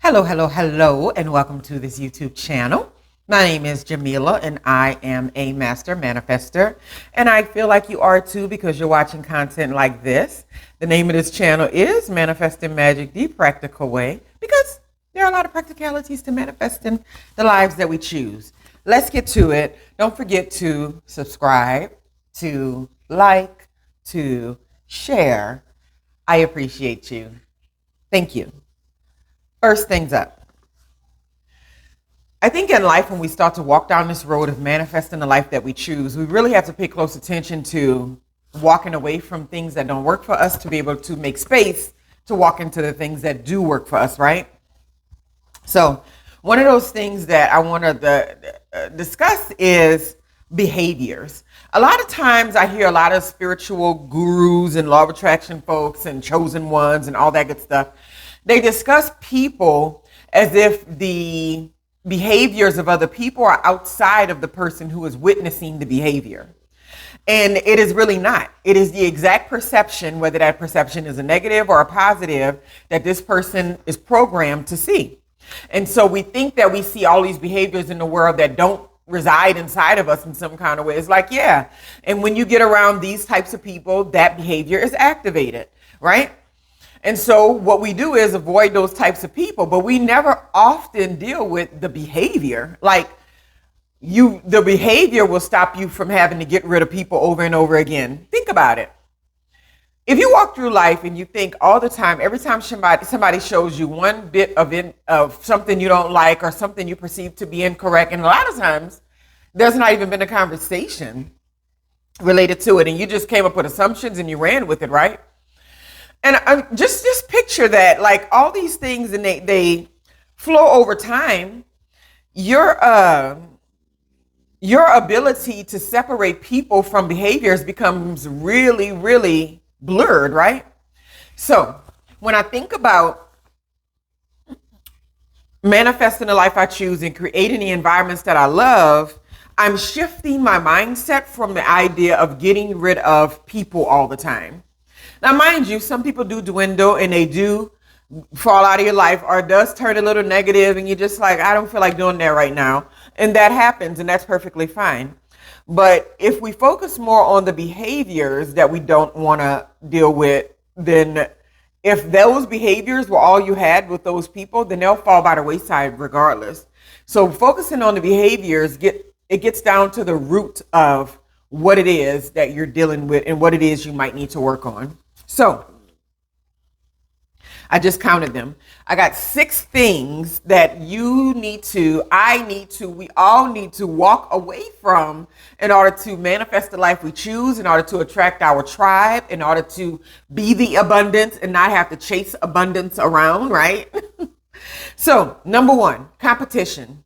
Hello, hello, hello, and welcome to this YouTube channel. My name is Jameelah, and I am a master manifester. And I feel like you are too because you're watching content like this. The name of this channel is Manifesting Magic the Practical Way because there are a lot of practicalities to manifesting the lives that we choose. Let's get to it. Don't forget to subscribe, to like, to share. I appreciate you. Thank you. First things up. I think in life, when we start to walk down this road of manifesting the life that we choose, we really have to pay close attention to walking away from things that don't work for us to be able to make space to walk into the things that do work for us, right? So one of those things that I want to discuss is behaviors. A lot of times I hear a lot of spiritual gurus and law of attraction folks and chosen ones and all that good stuff. They discuss people as if the behaviors of other people are outside of the person who is witnessing the behavior. And it is really not. It is the exact perception, whether that perception is a negative or a positive, that this person is programmed to see. And so we think that we see all these behaviors in the world that don't reside inside of us in some kind of way. It's like, yeah. And when you get around these types of people, that behavior is activated, right? And so what we do is avoid those types of people, but we never often deal with the behavior. Like the behavior will stop you from having to get rid of people over and over again. Think about it. If you walk through life and you think all the time, every time somebody shows you one bit of something you don't like or something you perceive to be incorrect, and a lot of times there's not even been a conversation related to it, and you just came up with assumptions and you ran with it, right? And just picture that, like all these things, and they flow over time. Your ability to separate people from behaviors becomes really, really blurred, right? So when I think about manifesting the life I choose and creating the environments that I love, I'm shifting my mindset from the idea of getting rid of people all the time. Now, mind you, some people do dwindle and they do fall out of your life, or it does turn a little negative and you're just like, I don't feel like doing that right now. And that happens, and that's perfectly fine. But if we focus more on the behaviors that we don't want to deal with, then if those behaviors were all you had with those people, then they'll fall by the wayside regardless. So focusing on the behaviors, it gets down to the root of what it is that you're dealing with and what it is you might need to work on. So I just counted them. I got 6 things that we all need to walk away from in order to manifest the life we choose, in order to attract our tribe, in order to be the abundance and not have to chase abundance around, right? So, number 1, competition.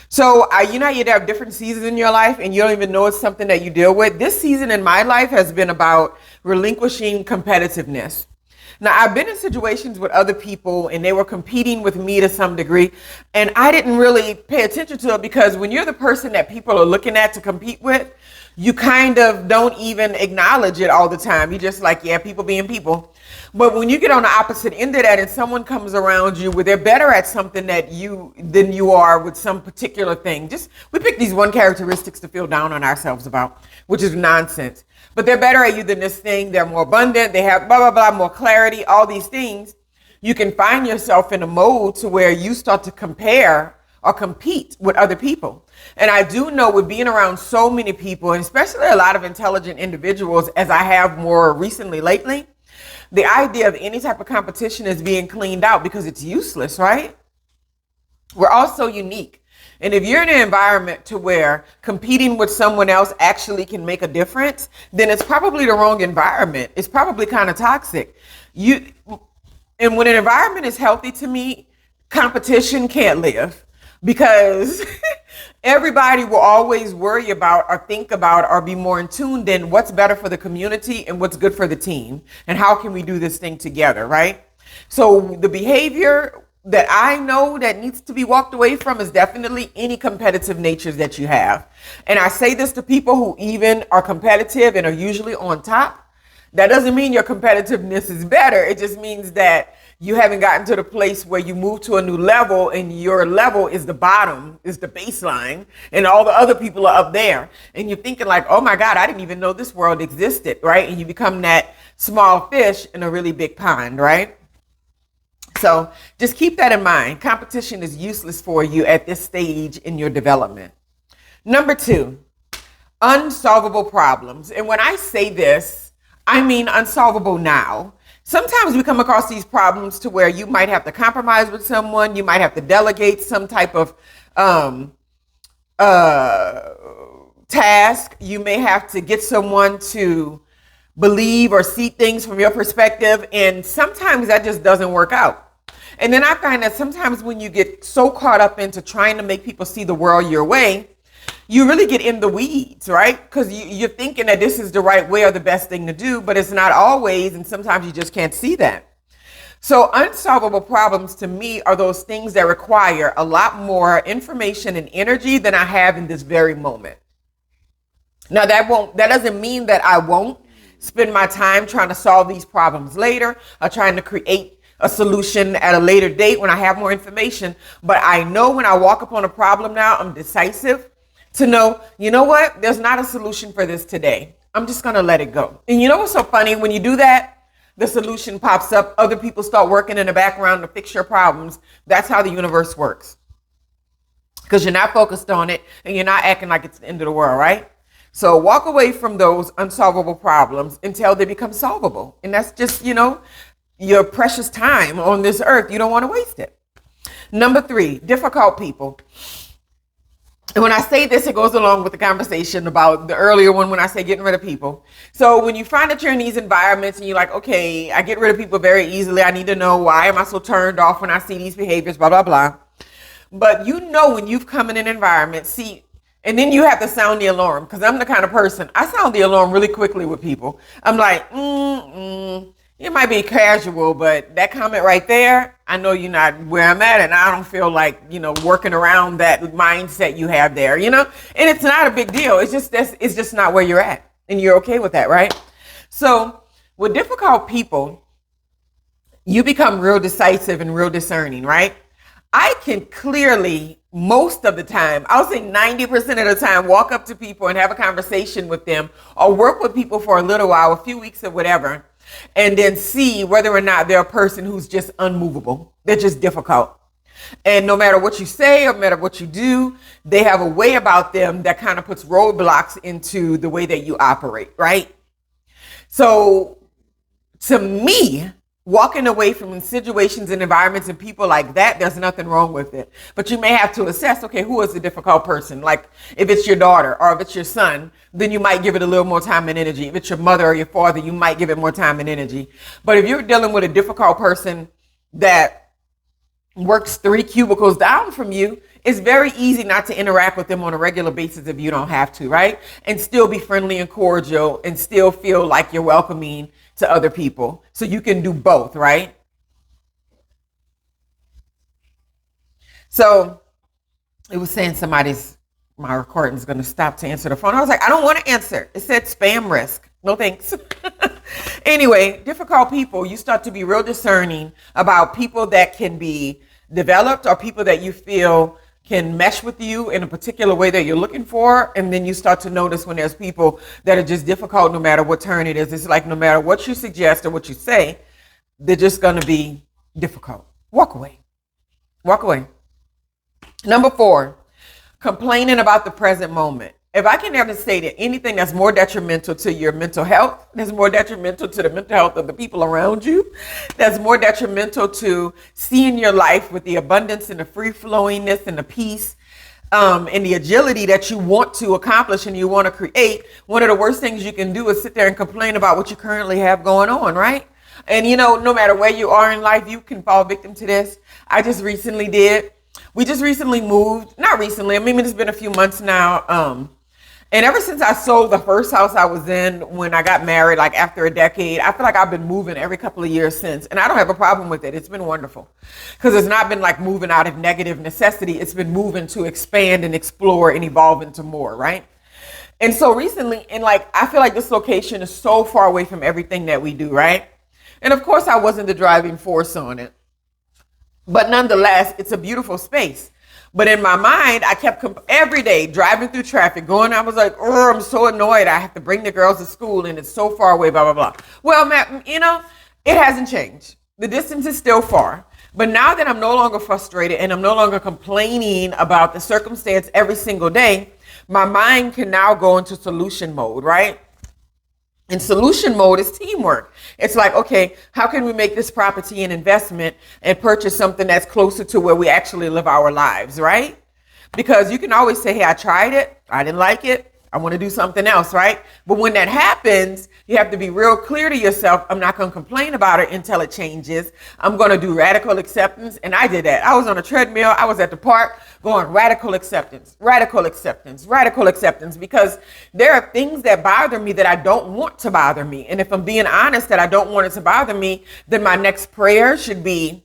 So, you have different seasons in your life and you don't even know it's something that you deal with. This season in my life has been about relinquishing competitiveness. Now, I've been in situations with other people and they were competing with me to some degree, and I didn't really pay attention to it because when you're the person that people are looking at to compete with, you kind of don't even acknowledge it all the time. You're just like, yeah, people being people. But when you get on the opposite end of that and someone comes around you where they're better at something than you are with some particular thing, we pick these one characteristics to feel down on ourselves about, which is nonsense. But they're better at you than this thing. They're more abundant. They have blah, blah, blah, more clarity, all these things. You can find yourself in a mode to where you start to compare or compete with other people. And I do know with being around so many people, and especially a lot of intelligent individuals, as I have more recently lately, the idea of any type of competition is being cleaned out because it's useless, right? We're all so unique. And if you're in an environment to where competing with someone else actually can make a difference, then it's probably the wrong environment. It's probably kind of toxic. And when an environment is healthy, to me, competition can't live because everybody will always worry about or think about or be more in tune than what's better for the community and what's good for the team and how can we do this thing together, right? So the behavior that I know that needs to be walked away from is definitely any competitive natures that you have. And I say this to people who even are competitive and are usually on top. That doesn't mean your competitiveness is better. It just means that you haven't gotten to the place where you move to a new level and your level is the bottom, is the baseline, and all the other people are up there. And you're thinking like, oh my God, I didn't even know this world existed, right? And you become that small fish in a really big pond, right? So just keep that in mind. Competition is useless for you at this stage in your development. Number 2, unsolvable problems. And when I say this, I mean unsolvable now. Sometimes we come across these problems to where you might have to compromise with someone. You might have to delegate some type of task. You may have to get someone to believe or see things from your perspective. And sometimes that just doesn't work out. And then I find that sometimes when you get so caught up into trying to make people see the world your way, you really get in the weeds, right? Because you're thinking that this is the right way or the best thing to do, but it's not always. And sometimes you just can't see that. So unsolvable problems to me are those things that require a lot more information and energy than I have in this very moment. Now that doesn't mean that I won't spend my time trying to solve these problems later or trying to create a solution at a later date when I have more information. But I know when I walk upon a problem now, I'm decisive to know, you know what? There's not a solution for this today. I'm just going to let it go. And you know what's so funny? When you do that, the solution pops up. Other people start working in the background to fix your problems. That's how the universe works. Because you're not focused on it and you're not acting like it's the end of the world, right? So walk away from those unsolvable problems until they become solvable. And that's just, your precious time on this earth. You don't want to waste it. Number 3, difficult people. And when I say this, it goes along with the conversation about the earlier one when I say getting rid of people. So when you find that you're in these environments and you're like, okay, I get rid of people very easily. I need to know, why am I so turned off when I see these behaviors, blah, blah, blah. But when you've come in an environment, and then you have to sound the alarm, because I'm the kind of person, I sound the alarm really quickly with people. I'm like, it might be casual, but that comment right there, I know you're not where I'm at, and I don't feel like, working around that mindset you have there, and it's not a big deal. It's just not where you're at, and you're okay with that, right? So with difficult people, you become real decisive and real discerning, right? I can clearly, most of the time, I'll say 90% of the time, walk up to people and have a conversation with them or work with people for a little while, a few weeks or whatever, and then see whether or not they're a person who's just unmovable. They're just difficult. And no matter what you say or no matter what you do, they have a way about them that kind of puts roadblocks into the way that you operate, right? So to me, walking away from situations and environments and people like that, there's nothing wrong with it. But you may have to assess, okay, who is a difficult person? Like if it's your daughter or if it's your son, then you might give it a little more time and energy. If it's your mother or your father, you might give it more time and energy. But if you're dealing with a difficult person that works 3 cubicles down from you, it's very easy not to interact with them on a regular basis if you don't have to, right? And still be friendly and cordial and still feel like you're welcoming to other people. So you can do both, right? So it was saying my recording is going to stop to answer the phone. I was like, I don't want to answer. It said spam risk. No thanks. Anyway, difficult people, you start to be real discerning about people that can be developed or people that you feel can mesh with you in a particular way that you're looking for. And then you start to notice when there's people that are just difficult no matter what turn it is. It's like no matter what you suggest or what you say, they're just going to be difficult. Walk away. Walk away. Number 4, complaining about the present moment. If I can ever say that anything that's more detrimental to your mental health, that's more detrimental to the mental health of the people around you, that's more detrimental to seeing your life with the abundance and the free flowingness and the peace and the agility that you want to accomplish and you want to create, one of the worst things you can do is sit there and complain about what you currently have going on, right? And no matter where you are in life, you can fall victim to this. We just recently moved, not recently, it's been a few months now. And ever since I sold the first house I was in when I got married, like after a decade, I feel like I've been moving every couple of years since. And I don't have a problem with it. It's been wonderful because it's not been like moving out of negative necessity. It's been moving to expand and explore and evolve into more, right? And so recently, and like, I feel like this location is so far away from everything that we do, right? And of course, I wasn't the driving force on it. But nonetheless, it's a beautiful space. But in my mind, I kept every day driving through traffic, going, I was like, oh, I'm so annoyed. I have to bring the girls to school and it's so far away, blah, blah, blah. Well, Matt, you know, it hasn't changed. The distance is still far. But now that I'm no longer frustrated and I'm no longer complaining about the circumstance every single day, my mind can now go into solution mode, right? And solution mode is teamwork. It's like, okay, how can we make this property an investment and purchase something that's closer to where we actually live our lives, right? Because you can always say, hey, I tried it. I didn't like it. I want to do something else, right? But when that happens, you have to be real clear to yourself. I'm not going to complain about it until it changes. I'm going to do radical acceptance. And I did that. I was on a treadmill. I was at the park going radical acceptance, radical acceptance, radical acceptance, because there are things that bother me that I don't want to bother me. And if I'm being honest that I don't want it to bother me, then my next prayer should be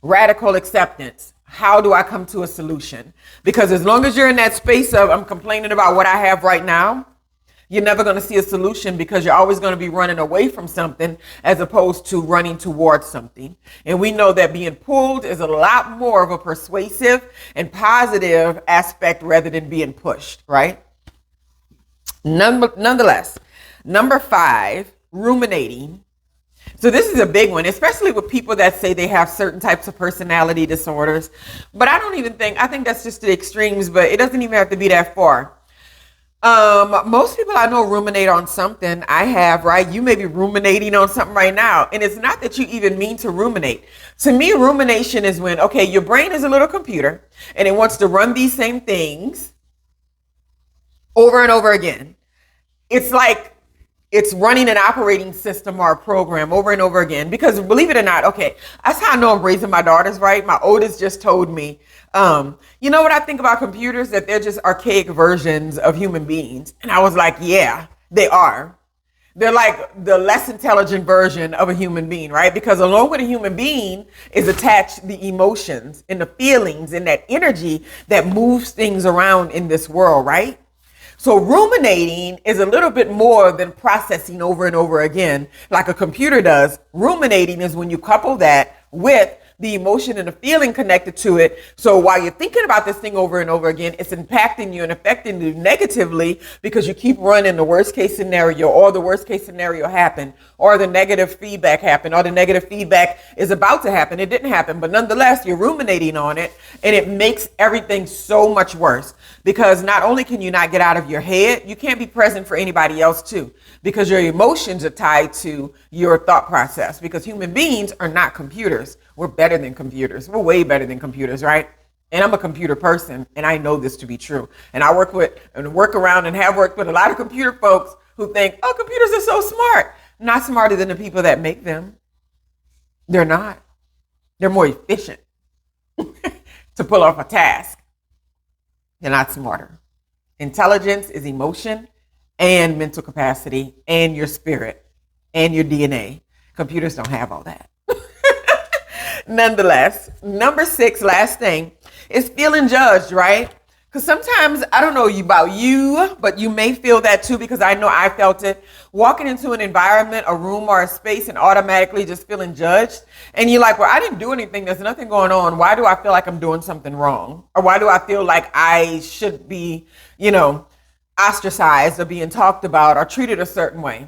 radical acceptance. How do I come to a solution? Because as long as you're in that space of I'm complaining about what I have right now, you're never going to see a solution because you're always going to be running away from something as opposed to running towards something. And we know that being pulled is a lot more of a persuasive and positive aspect rather than being pushed, right? Nonetheless, number 5, ruminating. So this is a big one, especially with people that say they have certain types of personality disorders. But I think that's just the extremes, but it doesn't even have to be that far. Most people I know ruminate on something. I have, right? You may be ruminating on something right now. And it's not that you even mean to ruminate. To me, rumination is when, okay, your brain is a little computer and it wants to run these same things over and over again. It's like it's running an operating system or a program over and over again. Because believe it or not, okay, that's how I know I'm raising my daughters right. My oldest just told me, you know what I think about computers? That they're just archaic versions of human beings. And I was like, yeah, they are. They're like the less intelligent version of a human being, right? Because along with a human being is attached the emotions and the feelings and that energy that moves things around in this world, right? So ruminating is a little bit more than processing over and over again, like a computer does. Ruminating is when you couple that with the emotion and the feeling connected to it. So while you're thinking about this thing over and over again, it's impacting you and affecting you negatively because you keep running the worst case scenario, or the worst case scenario happened, or the negative feedback happened, or the negative feedback is about to happen. It didn't happen, but nonetheless, you're ruminating on it, and it makes everything so much worse because not only can you not get out of your head, you can't be present for anybody else too, because your emotions are tied to your thought process, because human beings are not computers. We're better than computers. We're way better than computers, right? And I'm a computer person, and I know this to be true. And I work around and have worked with a lot of computer folks who think, oh, computers are so smart. Not smarter than the people that make them. They're not. They're more efficient to pull off a task. They're not smarter. Intelligence is emotion and mental capacity and your spirit and your DNA. Computers don't have all that. Nonetheless, number 6, last thing, is feeling judged, right? Because sometimes, I don't know about you, but you may feel that too, because I know I felt it. Walking into an environment, a room or a space, and automatically just feeling judged. And you're like, well, I didn't do anything. There's nothing going on. Why do I feel like I'm doing something wrong? Or why do I feel like I should be, ostracized or being talked about or treated a certain way?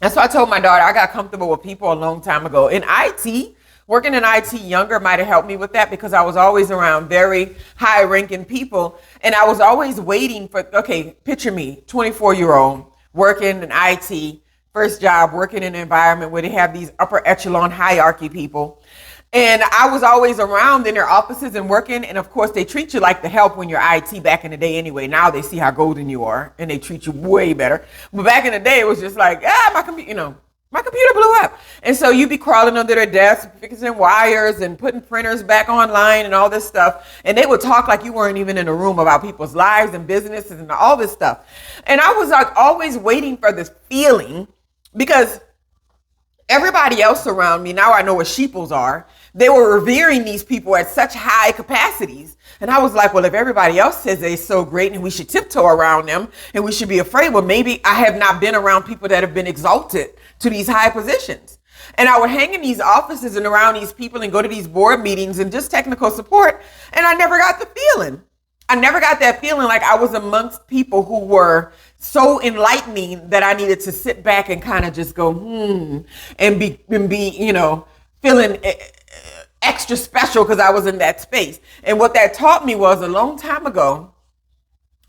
And so I told my daughter, I got comfortable with people a long time ago. In IT, working in IT younger might have helped me with that because I was always around very high ranking people. And I was always waiting for, okay, picture me, 24-year-old working in IT, first job, working in an environment where they have these upper echelon hierarchy people. And I was always around in their offices and working. And of course, they treat you like the help when you're IT back in the day anyway. Now they see how golden you are and they treat you way better. But back in the day, it was just like, my computer blew up. And so you'd be crawling under their desk, fixing wires and putting printers back online and all this stuff. And they would talk like you weren't even in a room about people's lives and businesses and all this stuff. And I was like always waiting for this feeling because Everybody else around me, now I know what sheeples are. They were revering these people at such high capacities. And I was like, well, if everybody else says they're so great and we should tiptoe around them and we should be afraid, well, maybe I have not been around people that have been exalted to these high positions. And I would hang in these offices and around these people and go to these board meetings and just technical support. And I never got the feeling. I never got that feeling like I was amongst people who were so enlightening that I needed to sit back and kind of just go, and be, feeling extra special because I was in that space. And what that taught me was a long time ago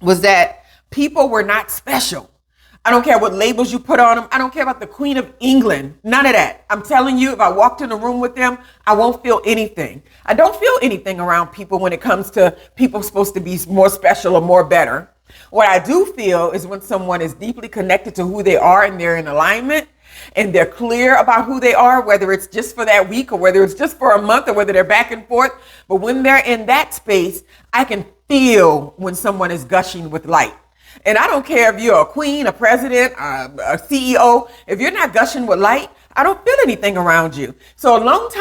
was that people were not special. I don't care what labels you put on them. I don't care about the Queen of England. None of that. I'm telling you, if I walked in a room with them, I won't feel anything. I don't feel anything around people when it comes to people supposed to be more special or more better. What I do feel is when someone is deeply connected to who they are and they're in alignment and they're clear about who they are, whether it's just for that week or whether it's just for a month or whether they're back and forth. But when they're in that space, I can feel when someone is gushing with light. And I don't care if you're a queen, a president, a CEO, if you're not gushing with light, I don't feel anything around you. So I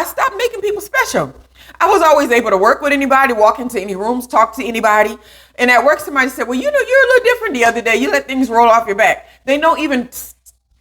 stopped making people special. I was always able to work with anybody, walk into any rooms, talk to anybody. And at work, somebody said, well, you're a little different the other day. You let things roll off your back. They don't even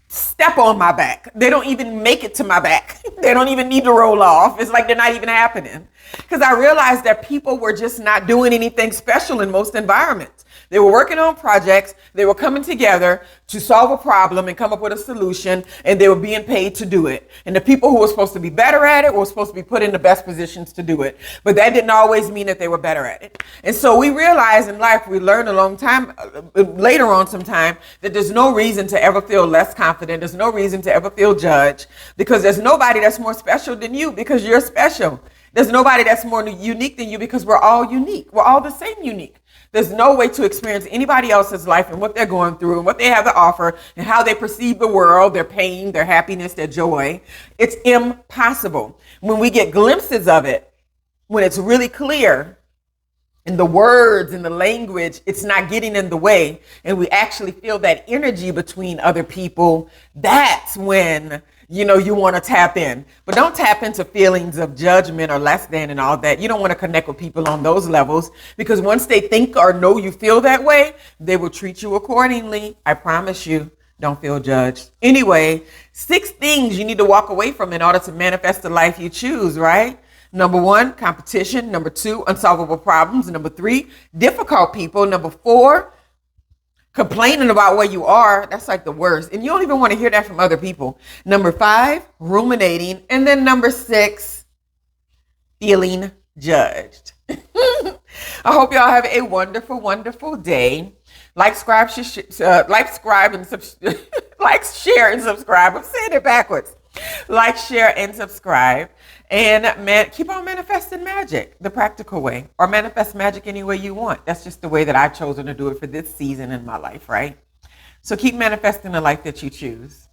step on my back. They don't even make it to my back. They don't even need to roll off. It's like they're not even happening. Because I realized that people were just not doing anything special in most environments. They were working on projects. They were coming together to solve a problem and come up with a solution, and they were being paid to do it. And the people who were supposed to be better at it were supposed to be put in the best positions to do it. But that didn't always mean that they were better at it. And so we realized in life, we learned a long time, later on sometime, that there's no reason to ever feel less confident. There's no reason to ever feel judged, because there's nobody that's more special than you because you're special. There's nobody that's more unique than you because we're all unique. We're all the same unique. There's no way to experience anybody else's life and what they're going through and what they have to offer and how they perceive the world, their pain, their happiness, their joy. It's impossible. When we get glimpses of it, when it's really clear in the words and the language, it's not getting in the way, and we actually feel that energy between other people, that's when you want to tap in. But don't tap into feelings of judgment or less than and all that. You don't want to connect with people on those levels, because once they think or know you feel that way, they will treat you accordingly. I promise you, don't feel judged. Anyway, 6 things you need to walk away from in order to manifest the life you choose, right? Number 1, competition. Number 2, unsolvable problems. Number 3, difficult people. Number 4, complaining about where you are. That's like the worst. And you don't even want to hear that from other people. Number 5, ruminating. And then number 6, feeling judged. I hope y'all have a wonderful, wonderful day. Like, subscribe, like, share, and subscribe. I'm saying it backwards. Like, share, and subscribe. And keep on manifesting magic the practical way, or manifest magic any way you want. That's just the way that I've chosen to do it for this season in my life, right? So keep manifesting the life that you choose.